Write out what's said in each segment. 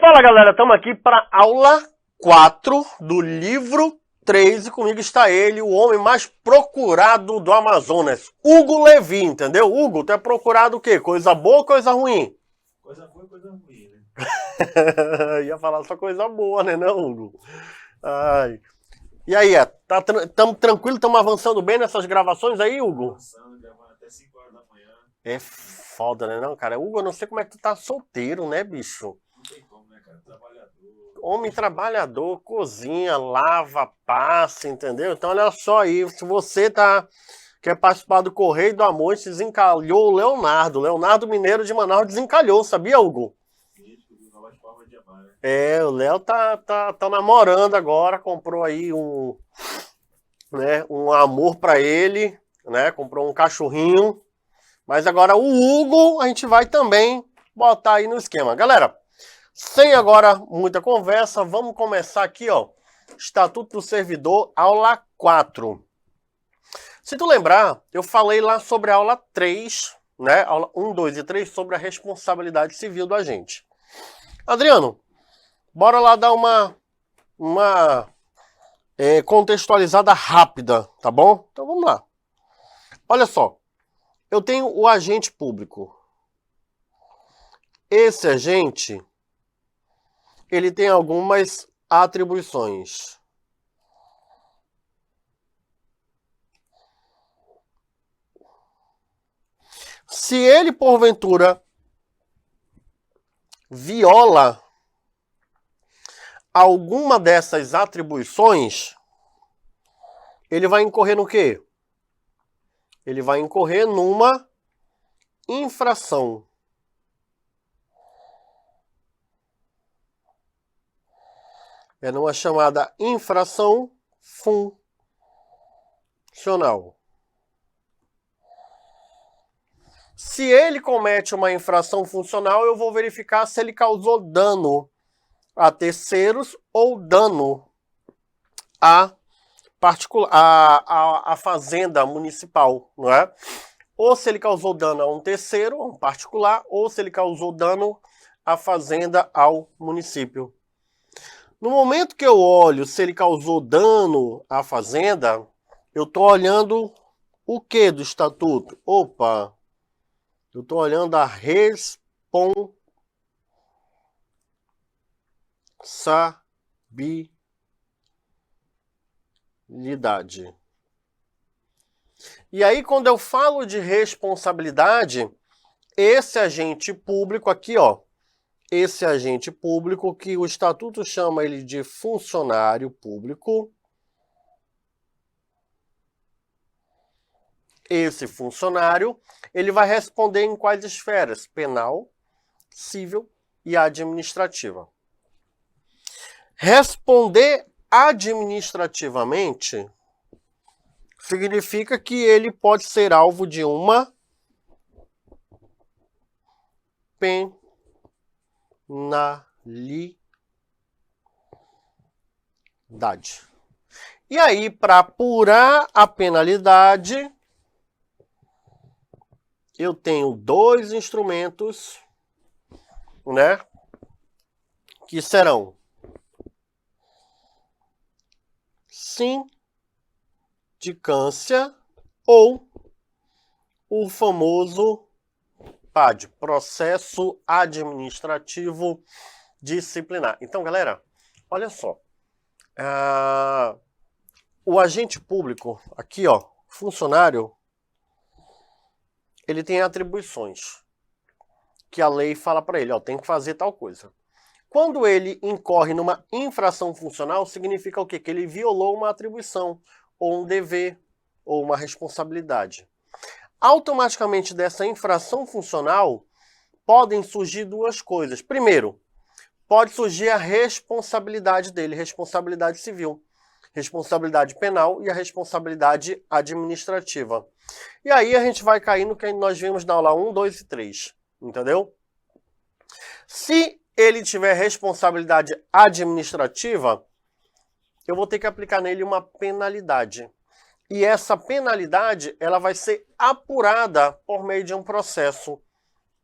Fala galera, estamos aqui para aula 4 do livro 3 e comigo está ele, o homem mais procurado do Amazonas, Hugo Levi, entendeu? Hugo, tu é procurado o quê? Coisa boa ou coisa ruim? Coisa boa e coisa ruim, né? Ia falar só coisa boa, né não, Hugo? Ai. E aí, estamos tranquilo, estamos avançando bem nessas gravações aí, Hugo? Avançando, gravando até 5 horas da manhã. É foda, né não, cara? Hugo, eu não sei como é que tu tá solteiro, né, bicho? Não tem como, né, cara? Trabalhador. Homem trabalhador, cozinha, lava, passa, entendeu? Então olha só aí, se você quer participar do Correio do Amor, desencalhou o Leonardo. Leonardo Mineiro de Manaus desencalhou, sabia, Hugo? Isso, novas formas de amar, né? É, o Léo tá namorando agora, comprou aí um amor pra ele, né? Comprou um cachorrinho. Mas agora o Hugo a gente vai também botar aí no esquema. Galera, sem agora muita conversa, vamos começar aqui, ó. Estatuto do Servidor, aula 4. Se tu lembrar, eu falei lá sobre a aula 3, né? Aula 1, 2 e 3, sobre a responsabilidade civil do agente. Adriano, bora lá dar uma contextualizada rápida, tá bom? Então vamos lá. Olha só, eu tenho o agente público. Esse agente, ele tem algumas atribuições. Se ele, porventura, viola alguma dessas atribuições, ele vai incorrer no quê? Ele vai incorrer numa infração. É numa chamada infração funcional. Se ele comete uma infração funcional, eu vou verificar se ele causou dano a terceiros ou dano a fazenda municipal, não é? Ou se ele causou dano a um terceiro, a um particular, ou se ele causou dano à fazenda ao município. No momento que eu olho se ele causou dano à fazenda, eu estou olhando o que do estatuto? Opa! Eu estou olhando a responsabilidade. E aí, quando eu falo de responsabilidade, esse agente público aqui, ó, esse agente público que o estatuto chama ele de funcionário público, esse funcionário, ele vai responder em quais esferas? Penal, civil e administrativa. Responder administrativamente significa que ele pode ser alvo de uma penalidade. E aí, para apurar a penalidade, eu tenho dois instrumentos, né? Que serão sindicância ou o famoso PAD, Processo Administrativo Disciplinar. Então, galera, olha só. O agente público, aqui, ó, funcionário, ele tem atribuições que a lei fala para ele, ó, tem que fazer tal coisa. Quando ele incorre numa infração funcional, significa o quê? Que ele violou uma atribuição, ou um dever, ou uma responsabilidade. Automaticamente dessa infração funcional, podem surgir duas coisas. Primeiro, pode surgir a responsabilidade dele, responsabilidade civil, responsabilidade penal e a responsabilidade administrativa. E aí a gente vai cair no que nós vimos na aula 1, 2 e 3, entendeu? Se ele tiver responsabilidade administrativa, eu vou ter que aplicar nele uma penalidade. E essa penalidade, ela vai ser apurada por meio de um processo.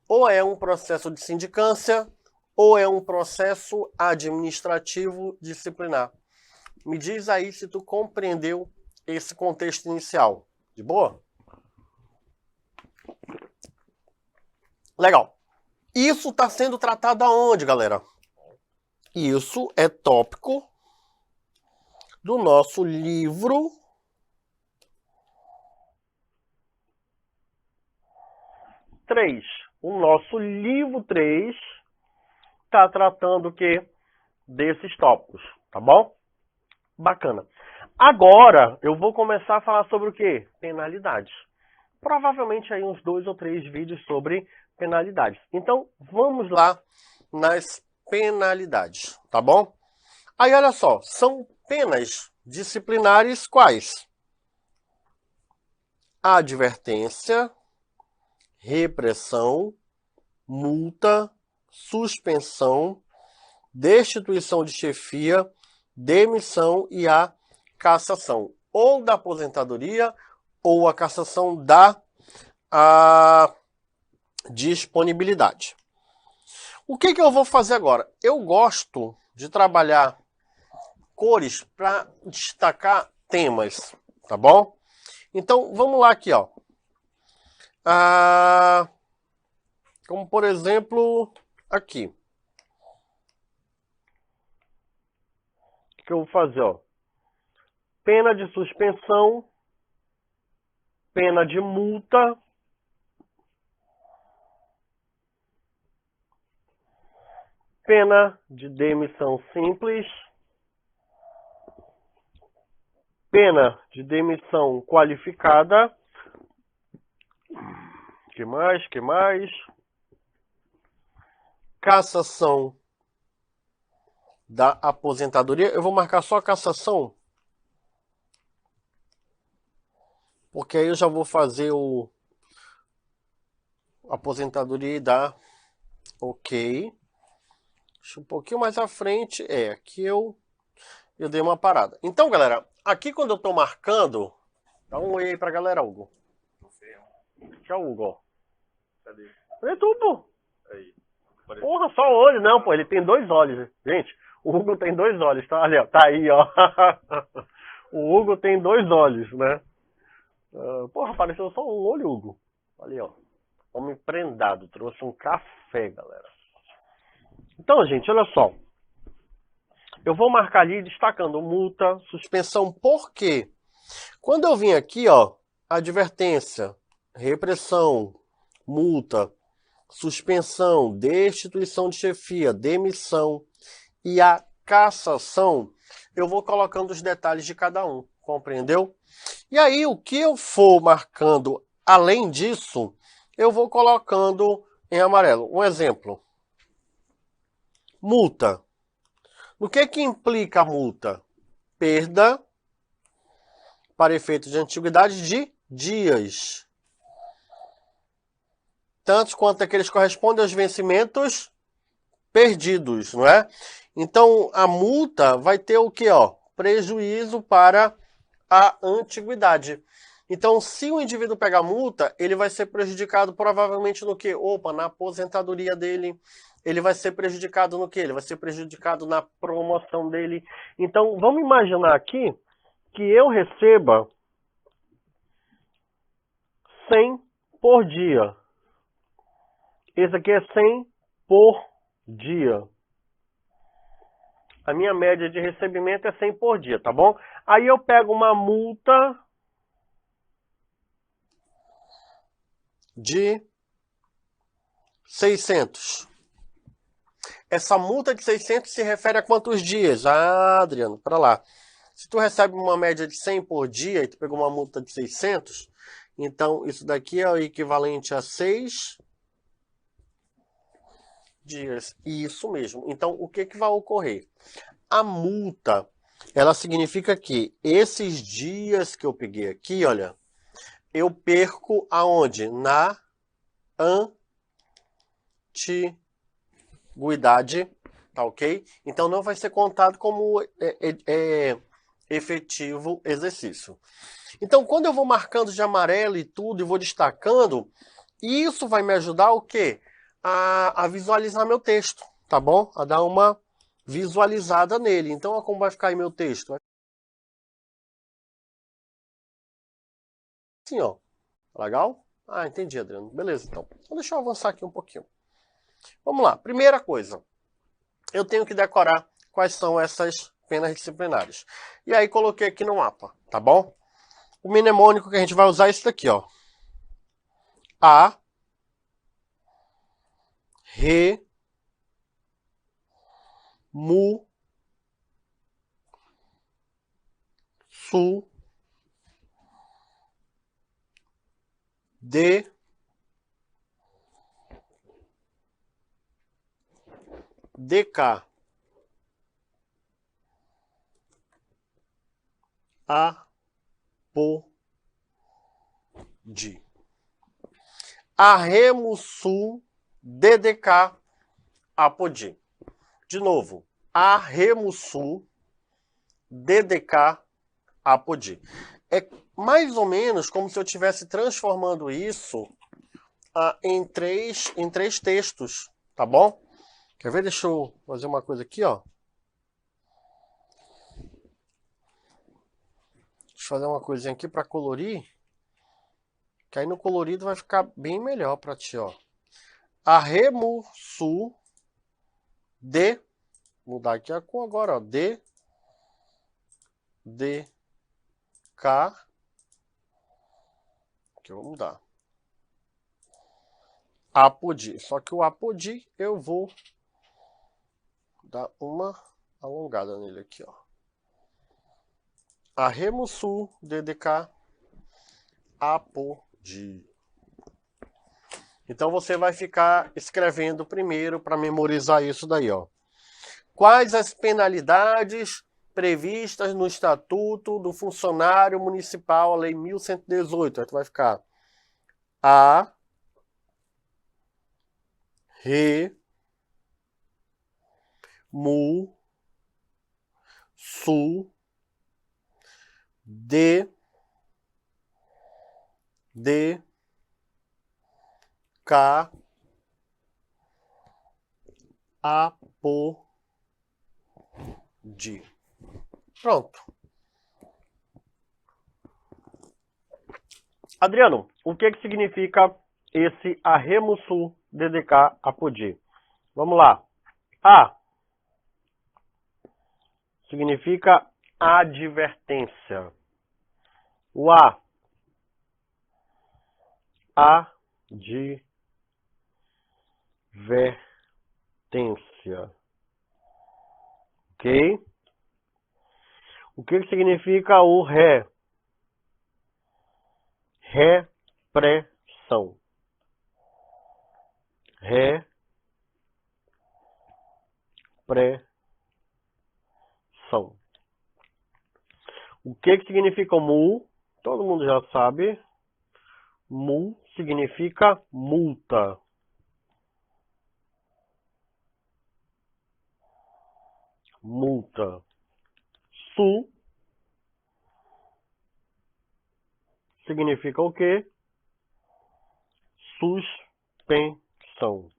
Ou é um processo de sindicância, ou é um processo administrativo disciplinar? Me diz aí se tu compreendeu esse contexto inicial. De boa? Legal. Isso está sendo tratado aonde, galera? Isso é tópico do nosso livro 3. O nosso livro 3 está tratando o quê? Desses tópicos, tá bom? Bacana. Agora, eu vou começar a falar sobre o quê? Penalidades. Provavelmente aí uns 2 ou 3 vídeos sobre penalidades. Então, vamos lá nas penalidades, tá bom? Aí, olha só, são penas disciplinares quais? Advertência, repressão, multa, suspensão, destituição de chefia, demissão e a cassação. Ou da aposentadoria ou a cassação da disponibilidade. O que eu vou fazer agora? Eu gosto de trabalhar cores para destacar temas, tá bom? Então, vamos lá aqui, ó. Como, por exemplo, aqui. O que eu vou fazer, ó? Pena de suspensão, pena de multa, pena de demissão simples, pena de demissão qualificada. Que mais? Cassação da aposentadoria. Eu vou marcar só a cassação, porque aí eu já vou fazer o aposentadoria e dar ok. Deixa um pouquinho mais à frente. Aqui eu dei uma parada. Então, galera, aqui quando eu tô marcando, dá um oi aí pra galera, Hugo. Tchau, Hugo. Cadê? Cadê tu, pô? Aí. Porra, só o olho. Não, pô, ele tem 2 olhos. Gente, o Hugo tem 2 olhos, tá? Ali, ó. Tá aí, ó. O Hugo tem 2 olhos, né? Porra, apareceu só um olho, Hugo. Ali, ó. Homem prendado. Trouxe um café, galera. Então, gente, olha só. Eu vou marcar ali destacando multa, suspensão. Por quê? Quando eu vim aqui, ó, advertência, repressão, multa, suspensão, destituição de chefia, demissão e a cassação, eu vou colocando os detalhes de cada um, compreendeu? E aí, o que eu for marcando além disso, eu vou colocando em amarelo. Um exemplo. Multa. No que implica a multa? Perda, para efeito de antiguidade, de dias. Tantos quanto aqueles correspondem aos vencimentos perdidos, não é? Então, a multa vai ter o quê? Ó? Prejuízo para a antiguidade. Então, se o indivíduo pegar multa, ele vai ser prejudicado provavelmente no quê? Opa, na aposentadoria dele. Ele vai ser prejudicado no quê? Ele vai ser prejudicado na promoção dele. Então, vamos imaginar aqui que eu receba 100 por dia. Esse aqui é 100 por dia. A minha média de recebimento é 100 por dia, tá bom? Aí eu pego uma multa de 600. Essa multa de 600 se refere a quantos dias? Adriano, para lá. Se tu recebe uma média de 100 por dia e tu pegou uma multa de 600, então isso daqui é o equivalente a 6 dias. Isso mesmo. Então, o que vai ocorrer? A multa, ela significa que esses dias que eu peguei aqui, olha, eu perco aonde? Na antiguidade, tá ok? Então, não vai ser contado como efetivo exercício. Então, quando eu vou marcando de amarelo e tudo, e vou destacando, isso vai me ajudar o quê? A visualizar meu texto, tá bom? A dar uma visualizada nele. Então, olha como vai ficar aí meu texto. Assim, ó. Legal? Ah, entendi, Adriano. Beleza, então. Então, deixa eu avançar aqui um pouquinho. Vamos lá. Primeira coisa. Eu tenho que decorar quais são essas penas disciplinares. E aí, coloquei aqui no mapa, tá bom? O mnemônico que a gente vai usar é esse daqui, ó. A, Re, Mu, Su, D, DK, A, Po, Di. Arremo, Sul, DDK, Apodi. De novo, Arremo, Sul, DDK, Apodi. É mais ou menos como se eu estivesse transformando isso em três textos, tá bom? Quer ver? Deixa eu fazer uma coisa aqui, ó. Deixa eu fazer uma coisinha aqui para colorir. Que aí no colorido vai ficar bem melhor para ti, ó. Arremo, Sul, D. Mudar aqui a cor agora, ó. D, K. Aqui eu vou mudar. Apodi. Só que o Apodi eu vou dar uma alongada nele aqui, ó. Arremo, Sul, DDK, Apodi. Então você vai ficar escrevendo primeiro para memorizar isso daí, ó. Quais as penalidades previstas no Estatuto do Funcionário Municipal, a Lei 1118? Aí tu vai ficar A, Re, Mu, Su, D, K, Apodi. Pronto. Adriano, o que significa esse Arremo, Sul, DDK, Apodi? Vamos lá. A significa advertência. O advertência. Ok? O que significa o ré? Repressão. Repressão. O que significa o mu? Todo mundo já sabe. Mu significa multa. Multa. Su significa o quê? Suspensão.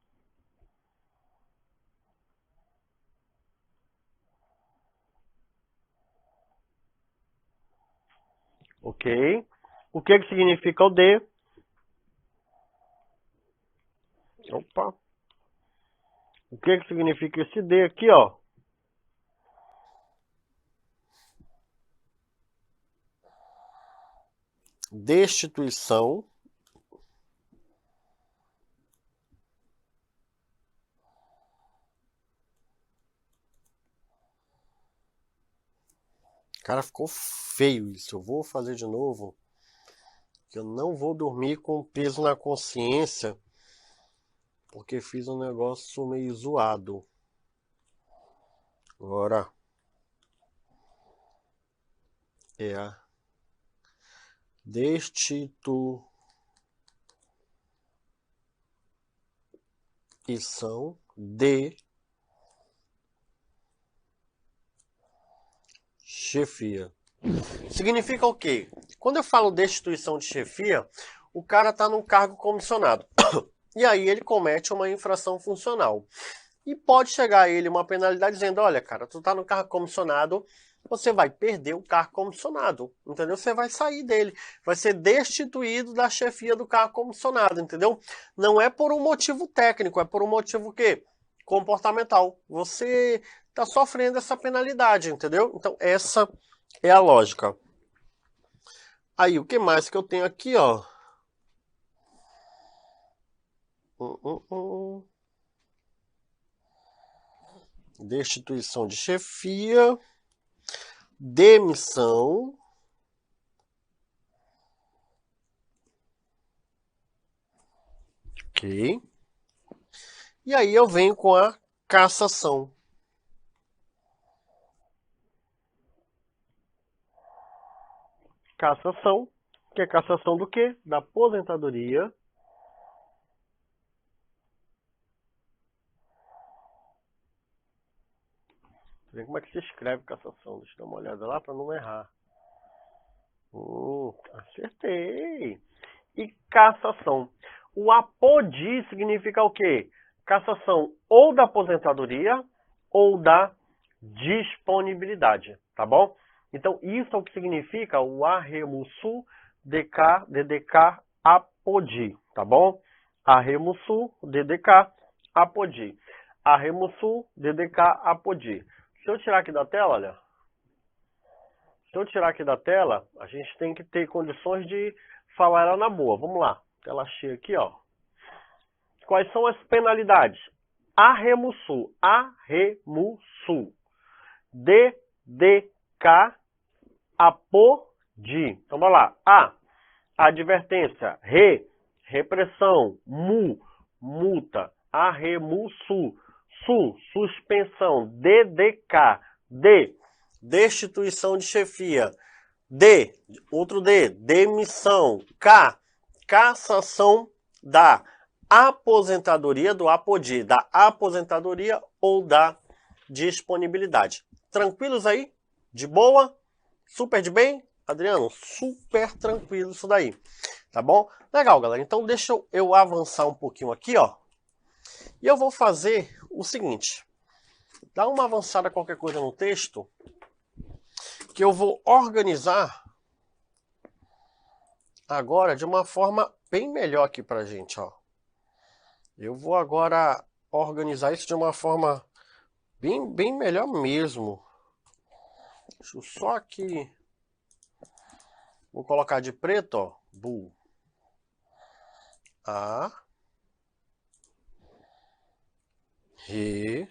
Ok? O que significa o D? Opa! O que significa esse D aqui, ó? Destituição. Cara, ficou feio isso. Eu vou fazer de novo. Eu não vou dormir com peso na consciência, porque fiz um negócio meio zoado. Agora é a destituição de chefia. Significa o quê? Quando eu falo destituição de chefia, o cara está num cargo comissionado. E aí ele comete uma infração funcional. e pode chegar a ele uma penalidade dizendo, olha, cara, tu tá no cargo comissionado, você vai perder o cargo comissionado, entendeu? Você vai sair dele, vai ser destituído da chefia do cargo comissionado, entendeu? Não é por um motivo técnico, é por um motivo o quê? Comportamental. Você tá sofrendo essa penalidade, entendeu? Então essa é a lógica. Aí, o que mais que eu tenho aqui, ó? Destituição de chefia, demissão, ok. E aí eu venho com a cassação. Cassação, que é cassação do quê? Da aposentadoria. Como é que se escreve cassação? Deixa eu dar uma olhada lá para não errar. Acertei. E cassação. O apodi significa o quê? Cassação ou da aposentadoria ou da disponibilidade, tá bom? Então, isso é o que significa o arremusu DK, DDK, apodi, tá bom? Arremusu, DDK, apodi. Arremusu, DDK, apodi. Se eu tirar aqui da tela, olha. Se eu tirar aqui da tela, a gente tem que ter condições de falar ela na boa. Vamos lá. Tela cheia aqui, ó. Quais são as penalidades? Arremusu, arremusu. DDK, apodi. Então, vamos lá. A, advertência. Repressão. Multa. Arremusu. Suspensão. DDK. Destituição de chefia. Outro D, demissão. Cassação da aposentadoria, do apodi, da aposentadoria ou da disponibilidade. Tranquilos aí? De boa? Super de bem? Adriano, super tranquilo isso daí. Tá bom? Legal, galera. Então deixa eu avançar um pouquinho aqui, ó. E eu vou fazer o seguinte. Dá uma avançada qualquer coisa no texto, que eu vou organizar agora de uma forma bem melhor aqui pra gente, ó. Eu vou agora organizar isso de uma forma bem melhor mesmo. Deixa eu só aqui. Vou colocar de preto, ó. Bu. A. Re.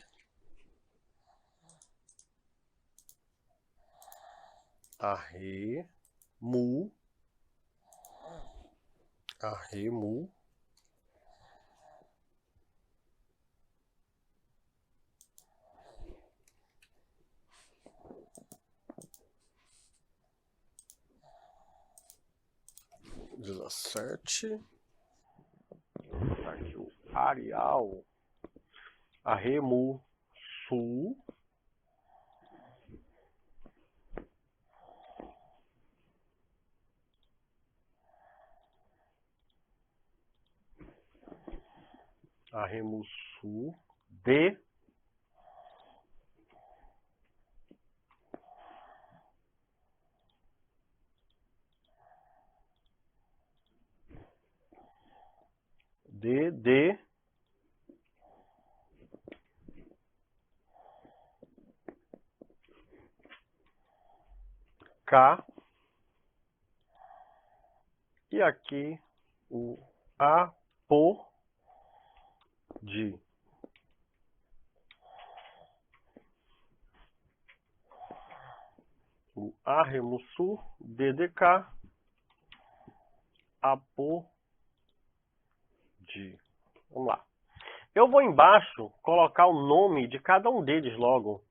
Arremu. Arremu. Desacerte. Tá aqui o Arial. Arremu. Sul. Arremusu de K e aqui o apodi. O arremusu DDK apodi. Vamos lá. Eu vou embaixo colocar o nome de cada um deles logo.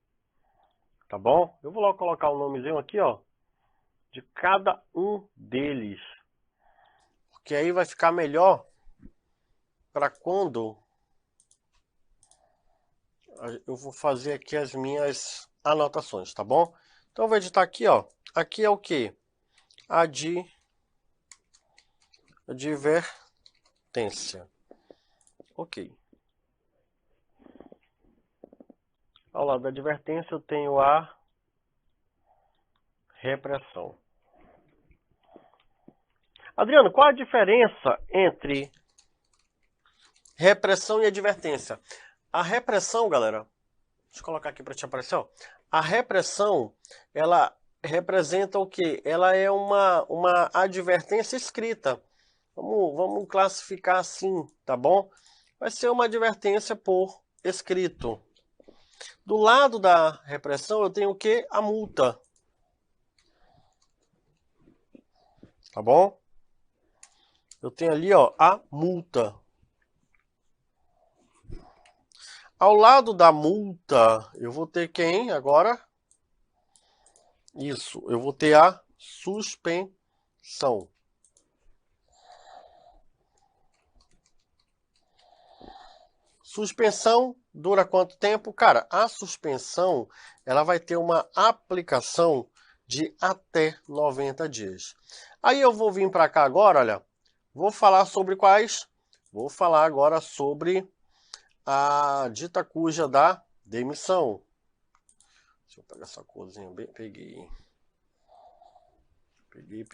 Tá bom? Eu vou logo colocar o nomezinho aqui, ó, de cada um deles. Porque aí vai ficar melhor para quando eu vou fazer aqui as minhas anotações, tá bom? Então eu vou editar aqui, ó. Aqui é o que? Advertência. Ok. Ao lado da advertência eu tenho a repressão. Adriano, qual a diferença entre repressão e advertência? A repressão, galera, deixa eu colocar aqui para te aparecer, ó. A repressão, ela representa o quê? Ela é uma advertência escrita. Vamos classificar assim, tá bom? Vai ser uma advertência por escrito. Do lado da repressão eu tenho o quê? A multa. Tá bom? Eu tenho ali, ó, a multa. Ao lado da multa, eu vou ter quem agora? Isso, eu vou ter a suspensão. Suspensão dura quanto tempo? Cara, a suspensão, ela vai ter uma aplicação de até 90 dias. Aí eu vou vir para cá agora, olha, vou falar sobre quais? Vou falar agora sobre a dita cuja da demissão. Deixa eu pegar essa corzinha bem, peguei. Peguei.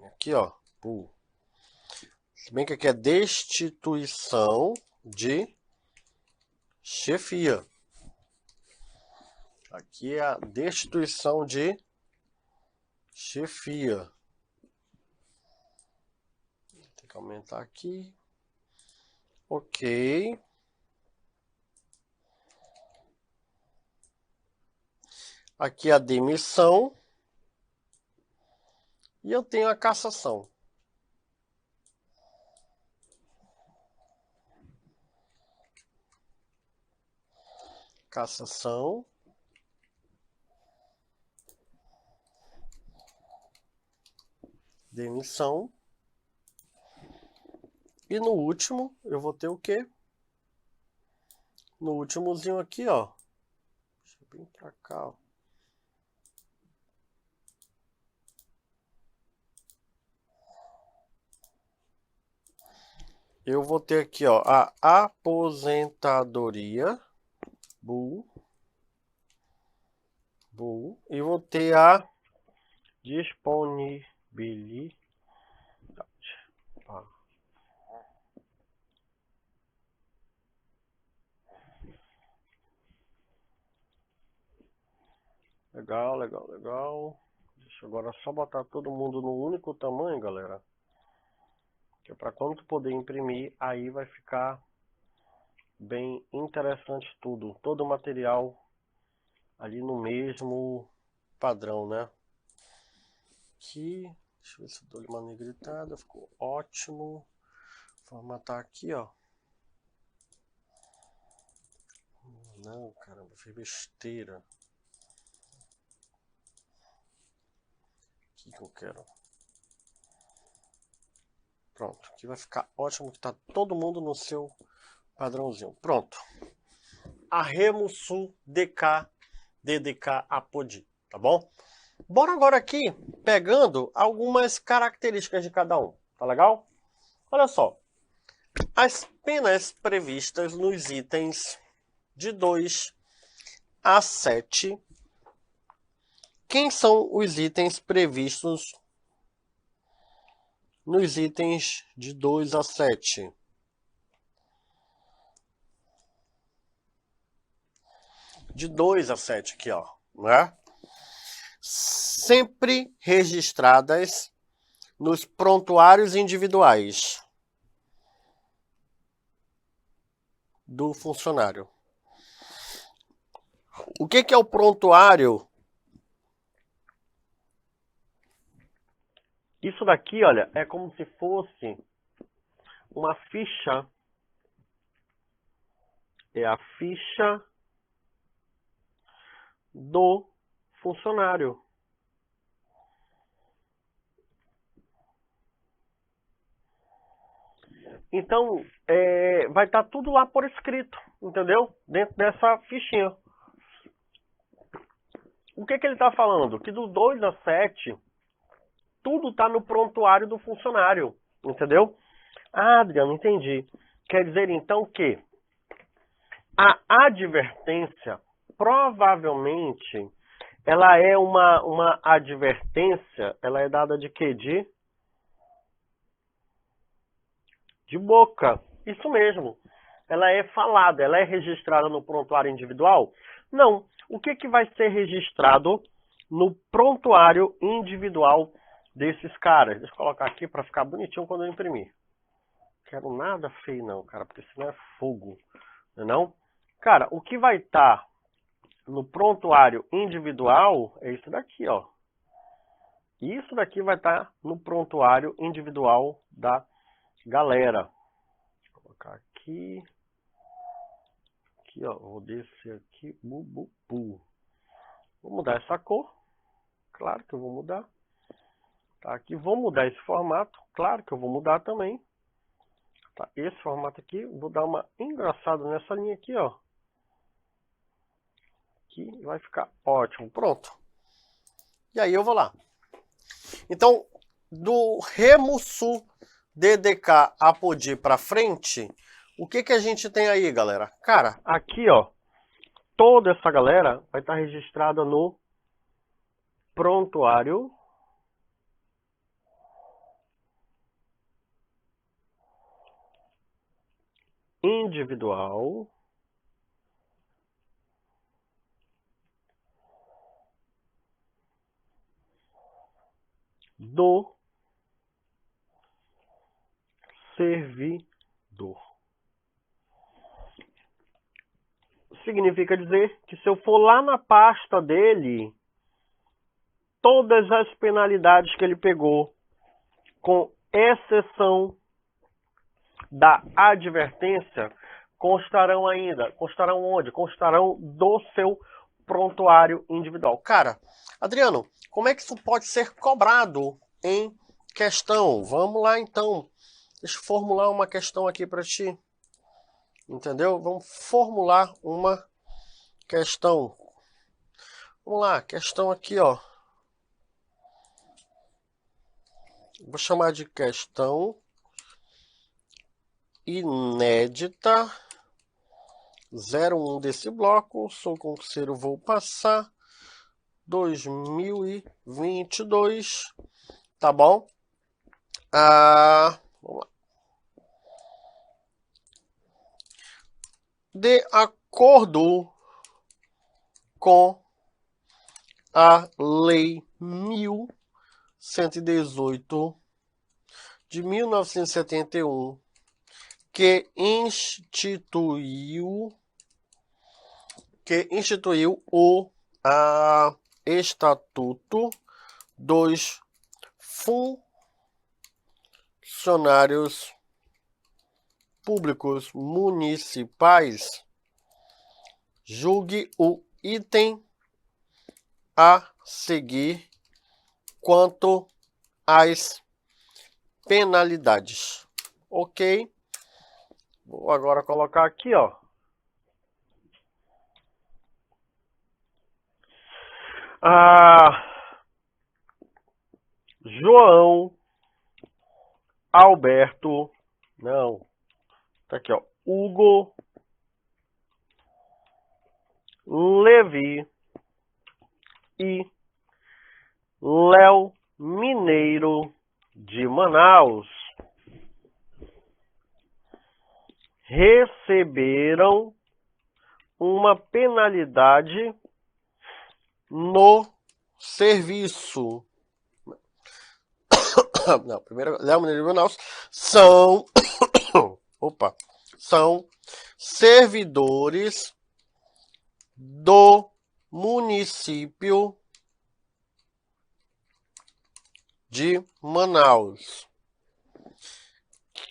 Aqui, ó. Se bem que aqui é destituição de chefia. Aqui é a destituição de chefia. Tem que aumentar aqui. Ok. Aqui é a demissão. E eu tenho a cassação. Cassação. Demissão. E no último, eu vou ter o quê? No últimozinho aqui, ó. Deixa eu vir pra cá, ó. Eu vou ter aqui, ó, a aposentadoria. E vou ter a disponibilidade. Legal. Deixa eu agora só botar todo mundo no único tamanho, galera. Que é para quando tu poder imprimir, aí vai ficar bem interessante tudo. Todo o material ali no mesmo padrão, né? Aqui, deixa eu ver se eu dou uma negritada, ficou ótimo. Formatar aqui, ó. Não, caramba, fiz besteira. O que eu quero? Pronto, aqui vai ficar ótimo, que tá todo mundo no seu padrãozinho. Pronto. Arremo Sul DK DDK Apodi, tá bom? Bora agora aqui pegando algumas características de cada um, tá legal? Olha só, as penas previstas nos itens de 2 a 7. Quem são os itens previstos nos itens de 2 a 7? De 2 a 7 aqui, ó, né? Sempre registradas nos prontuários individuais do funcionário. O que é o prontuário? Isso daqui, olha, é como se fosse uma ficha. É a ficha do funcionário. Então, vai estar tudo lá por escrito, entendeu? Dentro dessa fichinha. O que ele está falando? Que do 2 a 7, tudo está no prontuário do funcionário, entendeu? Ah, Adriano, entendi. Quer dizer, então, que A advertência, provavelmente, ela é uma advertência, ela é dada de quê? De boca. Isso mesmo. Ela é falada, ela é registrada no prontuário individual? Não. O que vai ser registrado no prontuário individual desses caras? Deixa eu colocar aqui para ficar bonitinho quando eu imprimir. Quero nada feio não, cara, porque senão é fogo. Não? Cara, o que vai estar no prontuário individual é isso daqui, ó. Isso daqui vai estar no prontuário individual da galera. Vou colocar aqui. Aqui, ó. Vou descer aqui. Vou mudar essa cor. Claro que eu vou mudar. Tá aqui. Vou mudar esse formato. Claro que eu vou mudar também. Tá, esse formato aqui. Vou dar uma engraçada nessa linha aqui, ó. Que vai ficar ótimo. Pronto. E aí eu vou lá. Então, do Remo Sul DDK Apodi para frente, o que a gente tem aí, galera? Cara, aqui, ó, toda essa galera vai estar registrada no prontuário individual do servidor. Significa dizer que se eu for lá na pasta dele, todas as penalidades que ele pegou, com exceção da advertência, constarão ainda. Constarão onde? Constarão do seu prontuário individual. Cara, Adriano, como é que isso pode ser cobrado em questão? Vamos lá então. Deixa eu formular uma questão aqui para ti. Entendeu? Vamos formular uma questão. Vamos lá, questão aqui, ó. Vou chamar de questão inédita 01 desse bloco. Sou concurseiro, vou passar 2022. Tá bom? Vamos lá. De acordo com a Lei 1118 de 1971, que instituiu o Estatuto dos Funcionários Públicos Municipais, julgue o item a seguir quanto às penalidades. Ok? Vou agora colocar aqui, ó. João Alberto, não, tá aqui, ó, Hugo Levi e Léo Mineiro de Manaus receberam uma penalidade no serviço. Não, primeiro, Léo Mineiro de Manaus são servidores do município de Manaus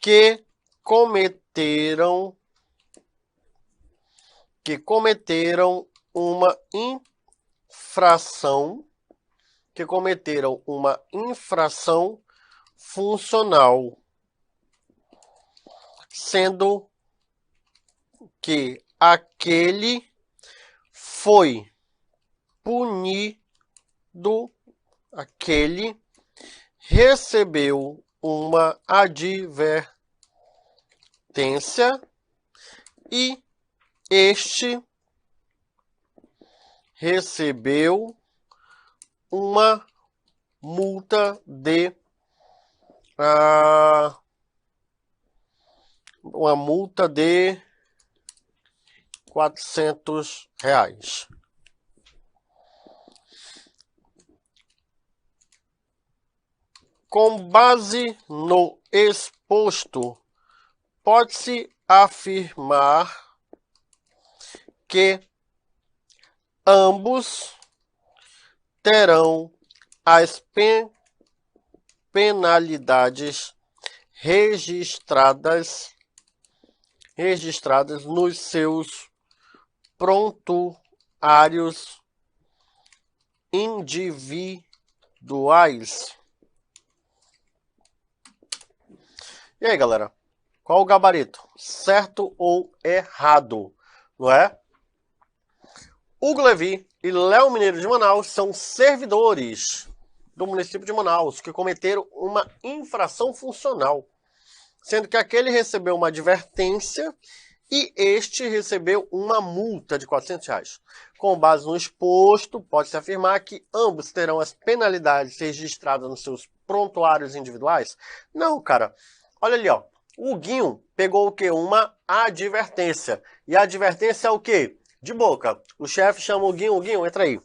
que cometeram uma infração funcional, sendo que aquele foi punido, recebeu uma advertência e este recebeu uma multa de R$400. Com base no exposto, pode-se afirmar que ambos terão as penalidades registradas nos seus prontuários individuais. E aí, galera? Qual o gabarito? Certo ou errado? Não é? Hugo Levi e Léo Mineiro de Manaus são servidores do município de Manaus que cometeram uma infração funcional, sendo que aquele recebeu uma advertência e este recebeu uma multa de R$400. Com base no exposto, pode-se afirmar que ambos terão as penalidades registradas nos seus prontuários individuais? Não, cara. Olha ali, ó. O Huguinho pegou o quê? Uma advertência. E a advertência é o quê? De boca. O chefe chama o Huguinho. Huguinho, entra aí.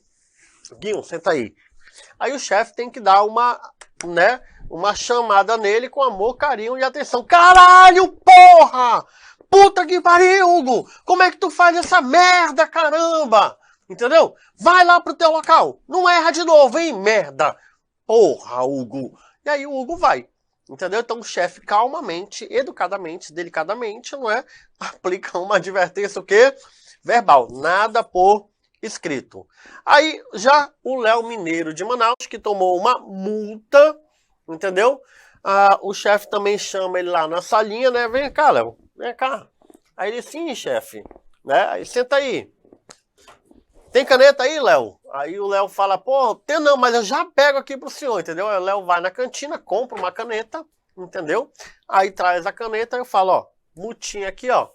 Huguinho, senta aí. Aí o chefe tem que dar uma chamada nele com amor, carinho e atenção. Caralho, porra! Puta que pariu, Hugo! Como é que tu faz essa merda, caramba? Entendeu? Vai lá pro teu local. Não erra de novo, hein, merda! Porra, Hugo! E aí o Hugo vai. Entendeu? Então o chefe calmamente, educadamente, delicadamente, não é? Aplica uma advertência o quê? Verbal. Nada por escrito. Aí já o Léo Mineiro de Manaus, que tomou uma multa, entendeu? O chefe também chama ele lá na salinha, né? Vem cá, Léo, vem cá. Aí ele, sim, chefe, né? Aí senta aí. Tem caneta aí, Léo? Aí o Léo fala, pô, tem não, mas eu já pego aqui pro senhor, entendeu? Aí o Léo vai na cantina, compra uma caneta, entendeu? Aí traz a caneta e eu falo, ó, multinha aqui, ó,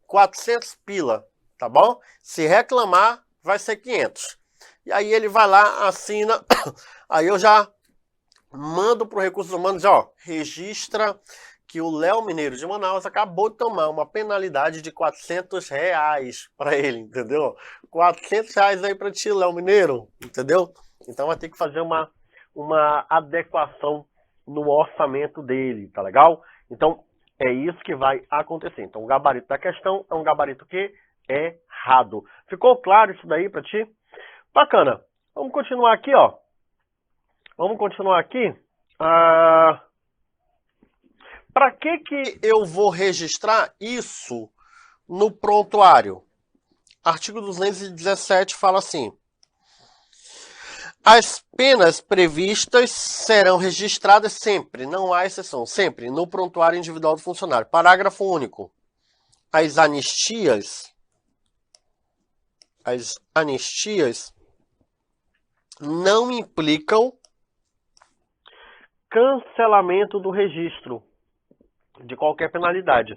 400 pila, tá bom? Se reclamar, vai ser 500. E aí ele vai lá, assina, aí eu já mando pro Recursos Humanos, ó, registra que o Léo Mineiro de Manaus acabou de tomar uma penalidade de R$400 para ele, entendeu? R$400 aí para ti, Léo Mineiro, entendeu? Então vai ter que fazer uma adequação no orçamento dele, tá legal? Então é isso que vai acontecer. Então o gabarito da questão é um gabarito que é errado. Ficou claro isso daí para ti? Bacana. Vamos continuar aqui, ó. Vamos continuar aqui. Para que eu vou registrar isso no prontuário? Artigo 217 fala assim: as penas previstas serão registradas sempre, não há exceção, sempre, no prontuário individual do funcionário. Parágrafo único. As anistias não implicam cancelamento do registro de qualquer penalidade,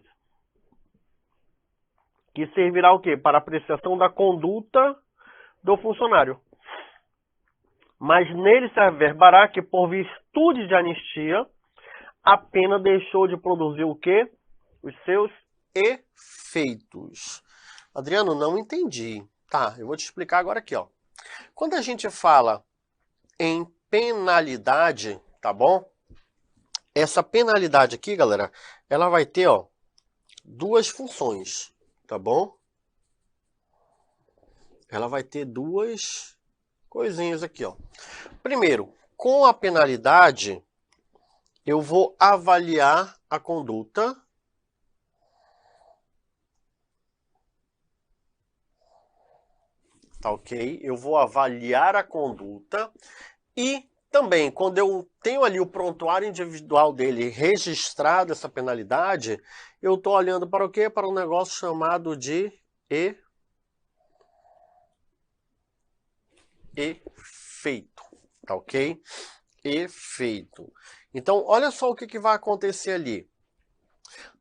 que servirá o quê? Para apreciação da conduta do funcionário. Mas nele se averbará que, por virtude de anistia, a pena deixou de produzir o quê? Os seus efeitos. Adriano, não entendi. Tá, eu vou te explicar agora aqui, ó. Quando a gente fala em penalidade, tá bom? Essa penalidade aqui, galera, ela vai ter, ó, duas funções, tá bom? Ela vai ter duas coisinhas aqui, ó. Primeiro, com a penalidade, eu vou avaliar a conduta. Tá ok? Eu vou avaliar a conduta e também, quando eu tenho ali o prontuário individual dele registrado essa penalidade, eu estou olhando para o quê? Para um negócio chamado de efeito, tá ok? Efeito. Então, olha só o que vai acontecer ali.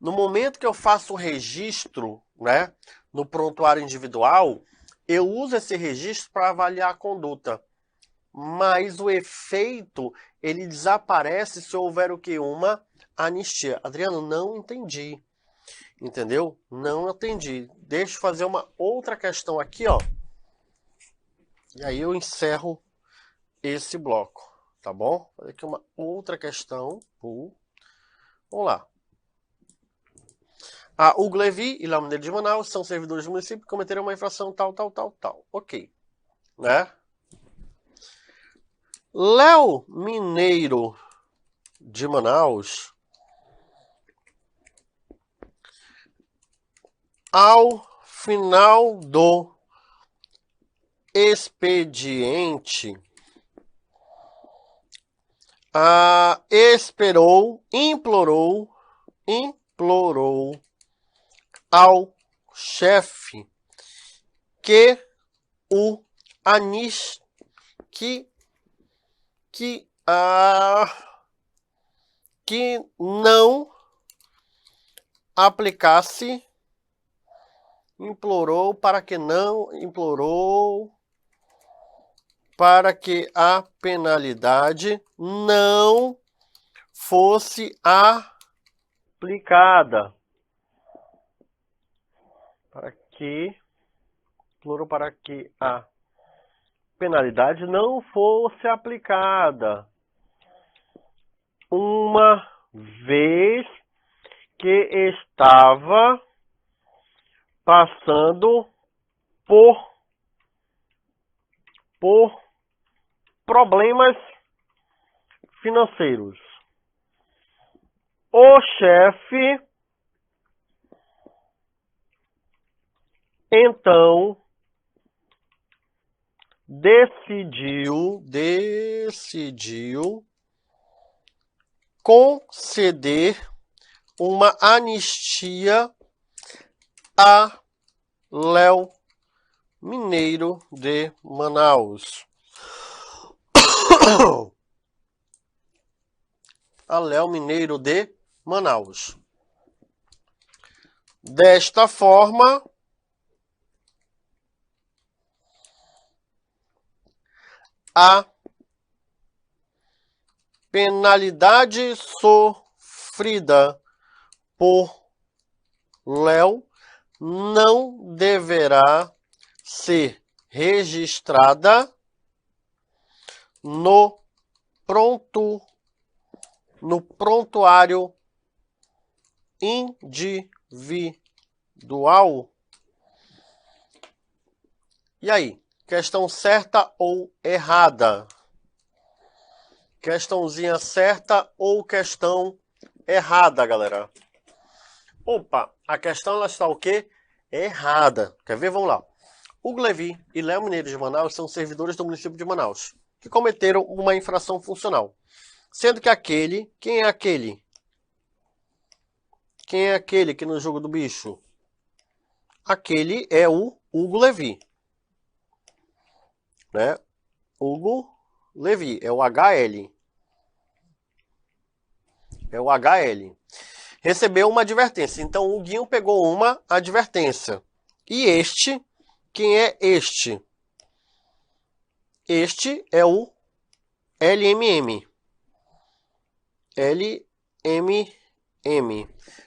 No momento que eu faço o registro, né? no prontuário individual, eu uso esse registro para avaliar a conduta. Mas o efeito, ele desaparece se houver o quê? Uma anistia. Adriano, não entendi. Entendeu? Não entendi. Deixa eu fazer uma outra questão aqui, ó. E aí eu encerro esse bloco, tá bom? Vou fazer aqui uma outra questão. Vamos lá. A Hugo Levy e Léo Mineiro de Manaus são servidores do município que cometeram uma infração tal. Ok. Né? Léo Mineiro de Manaus, ao final do expediente, implorou ao chefe que o que não aplicasse, implorou para que a penalidade não fosse aplicada. Implorou para que a penalidade não fosse aplicada, uma vez que estava passando por problemas financeiros. O chefe então decidiu conceder uma anistia a Léo Mineiro de Manaus. A Léo Mineiro de Manaus. Desta forma, a penalidade sofrida por Léo não deverá ser registrada no prontuário individual. E aí, questão certa ou errada? Questãozinha certa ou questão errada, galera? Opa, a questão ela está o quê? Errada. Quer ver? Vamos lá. Hugo Levy e Léo Mineiro de Manaus são servidores do município de Manaus, que cometeram uma infração funcional. Sendo que aquele... Quem é aquele? Quem é aquele que no jogo do bicho? Aquele é o Hugo Levy. Né? Hugo Levy. É o HL. É o HL. Recebeu uma advertência. Então o Guinho pegou uma advertência. E este... Quem é este? Este é o LMM. LMM.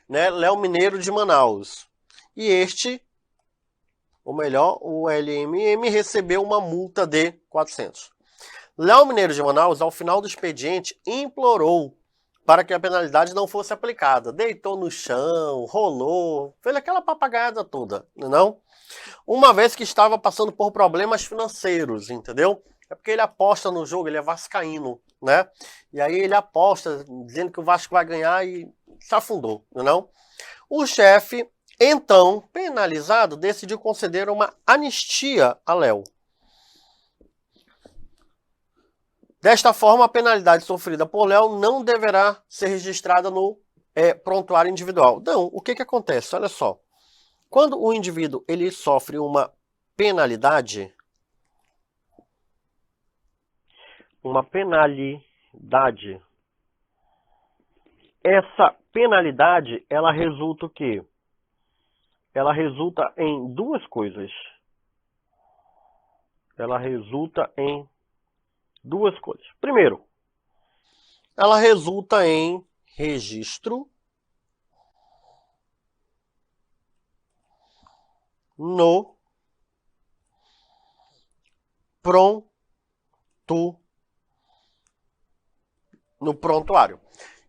Né? Léo Mineiro de Manaus. E este, ou melhor, o LMM recebeu uma multa de 400. Léo Mineiro de Manaus, ao final do expediente, implorou para que a penalidade não fosse aplicada. Deitou no chão, rolou, fez aquela papagaiada toda, não? Uma vez que estava passando por problemas financeiros, entendeu? É porque ele aposta no jogo, ele é vascaíno, né? E aí ele aposta, dizendo que o Vasco vai ganhar e se afundou, não? O chefe, então, penalizado, decidiu conceder uma anistia a Léo. Desta forma, a penalidade sofrida por Léo não deverá ser registrada no prontuário individual. Então, o que acontece? Olha só. Quando o indivíduo ele sofre uma penalidade, essa penalidade, ela resulta o quê? ela resulta em duas coisas. Ela resulta em duas coisas. Primeiro, ela resulta em registro no prontuário.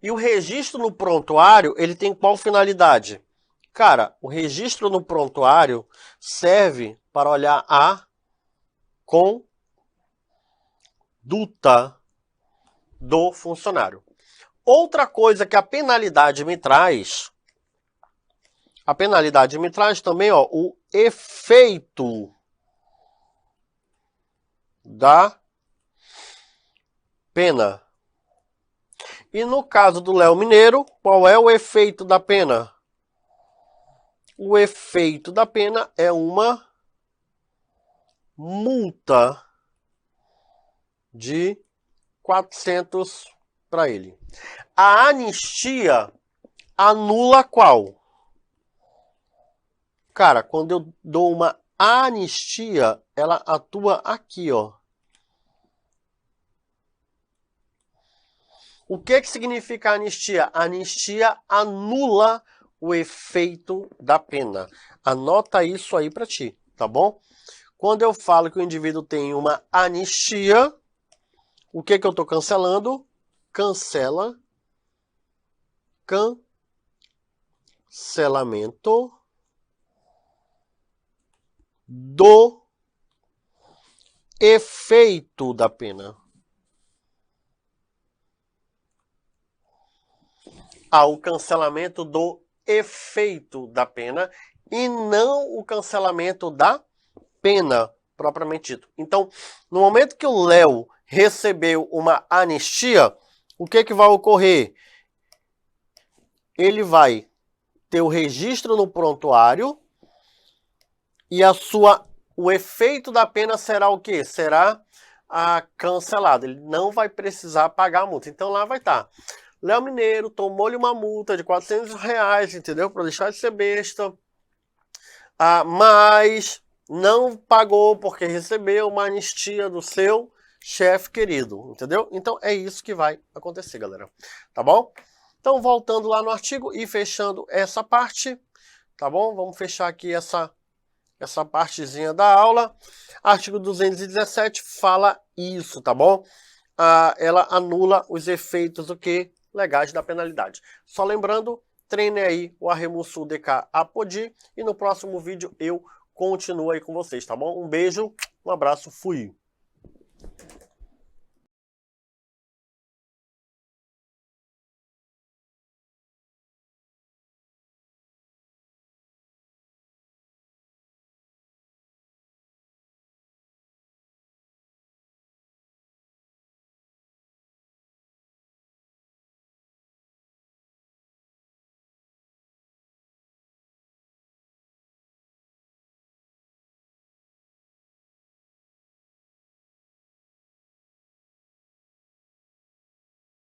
E o registro no prontuário, ele tem qual finalidade? Cara, o registro no prontuário serve para olhar a conduta do funcionário. Outra coisa que a penalidade me traz também, ó, o efeito da pena. E no caso do Léo Mineiro, qual é o efeito da pena? O efeito da pena é uma multa de 400 para ele. A anistia anula qual? Cara, quando eu dou uma anistia, ela atua aqui, ó. O que significa anistia? Anistia anula o efeito da pena. Anota isso aí para ti, tá bom? Quando eu falo que o indivíduo tem uma anistia, o que eu estou cancelando? Cancelamento do efeito da pena. O cancelamento do efeito da pena e não o cancelamento da pena propriamente dito. Então, no momento que o Léo recebeu uma anistia, o que vai ocorrer? Ele vai ter o registro no prontuário e o efeito da pena será o quê? Será cancelado. Ele não vai precisar pagar a multa. Então lá vai estar. Léo Mineiro tomou-lhe uma multa de R$400, entendeu? Para deixar de ser besta. Mas não pagou porque recebeu uma anistia do seu chefe querido, entendeu? Então é isso que vai acontecer, galera. Tá bom? Então voltando lá no artigo e fechando essa parte, tá bom? Vamos fechar aqui essa partezinha da aula. Artigo 217 fala isso, tá bom? Ela anula os efeitos do que? Legais da penalidade. Só lembrando, treine aí o Arremusul DK Apodi e no próximo vídeo eu continuo aí com vocês, tá bom? Um beijo, um abraço, fui!